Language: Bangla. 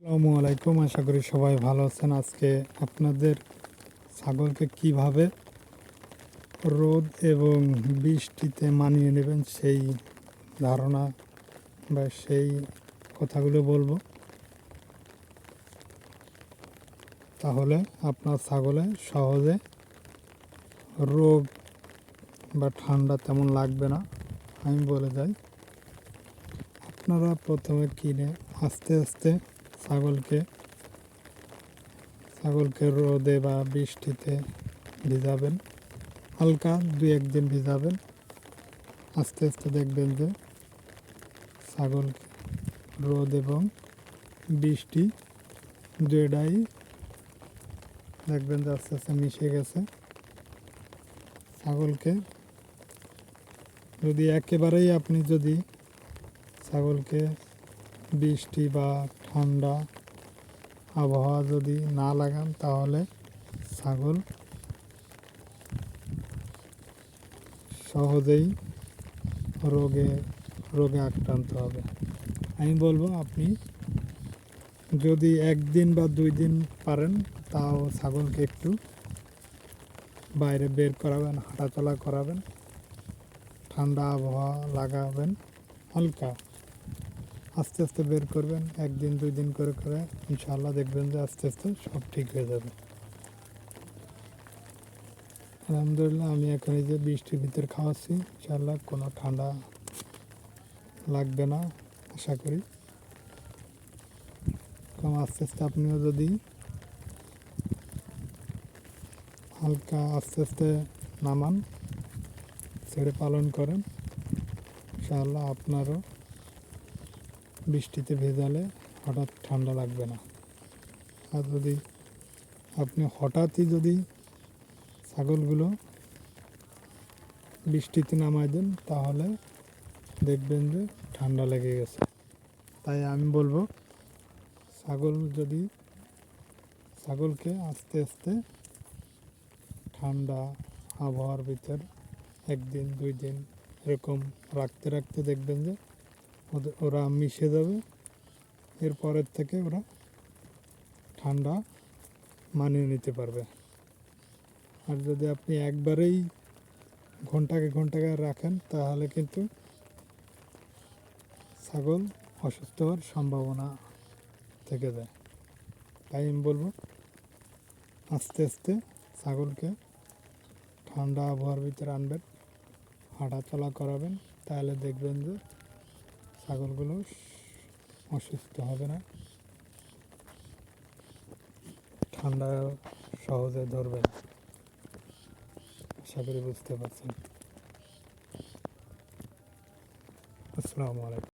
আসসালামু আলাইকুম। আশা করি সবাই ভালো আছেন। আজকে আপনাদের ছাগলকে কিভাবে রোদ এবং বৃষ্টিতে মানিয়ে নেবেন সেই ধারণা বা সেই কথাগুলো বলবো। তাহলে আপনার ছাগলে সহজে রোগ বা ঠান্ডা তেমন লাগবে না। আমি বলে যাই, আপনারা প্রথমে কিনে আস্তে আস্তে ছাগলকে রোদে বা বৃষ্টিতে ভিজাবেন। হালকা 2-1 দিন ভিজাবেন। আস্তে আস্তে দেখবেন যে ছাগল রোদ এবং বৃষ্টি দুটাই দেখবেন যে আস্তে আস্তে মিশে গেছে। ছাগলকে যদি ছাগলকে বৃষ্টি বা ঠান্ডা আবহাওয়া যদি না লাগান, তাহলে ছাগল সহজেই রোগে আক্রান্ত হবে। আমি বলবো, আপনি যদি 1 দিন বা 2 দিন পারেন, তাও ছাগলকে একটু বাইরে বের করাবেন, হাঁটাচলা করাবেন, ঠান্ডা আবহাওয়া লাগাবেন। হালকা আস্তে আস্তে বের করবেন, 1 দিন 2 দিন করে করে ইনশাআল্লাহ দেখবেন যে আস্তে আস্তে সব ঠিক হয়ে যাবে। আলহামদুলিল্লাহ, আমি এখন এই যে বৃষ্টির ভিতরে খাওয়াচ্ছি, ইনশাআল্লাহ কোনো ঠান্ডা লাগবে না আশা করি। আস্তে আস্তে আপনিও যদি হালকা আস্তে আস্তে নামান, ছেড়ে পালন করেন, ইনশাআল্লাহ আপনারও বৃষ্টিতে ভেজালে হঠাৎ ঠান্ডা লাগবে না। আর যদি আপনি হঠাৎই যদি ছাগলগুলো বৃষ্টিতে নামাই দেন, তাহলে দেখবেন যে ঠান্ডা লেগে গেছে। তাই আমি বলবো, ছাগলকে আস্তে আস্তে ঠান্ডা আবহাওয়ার ভিতর 1 দিন 2 দিন এরকম রাখতে রাখতে দেখবেন যে ওরা মিশে যাবে। এরপরের থেকে ওরা ঠান্ডা মানিয়ে নিতে পারবে। আর যদি আপনি একবারেই ঘন্টাকে রাখেন, তাহলে কিন্তু ছাগল অসুস্থ হওয়ার সম্ভাবনা থেকে যায়। তাই আমি বলবো, আস্তে আস্তে ছাগলকে ঠান্ডা আবহাওয়ার ভিতরে আনবেন, হাঁটাচলা করাবেন, তাহলে দেখবেন যে ছাগলগুলো অসুস্থ হবে না, ঠান্ডা সহজে ধরবে না। আশা করি বুঝতে পারছেন। আসসালামু আলাইকুম।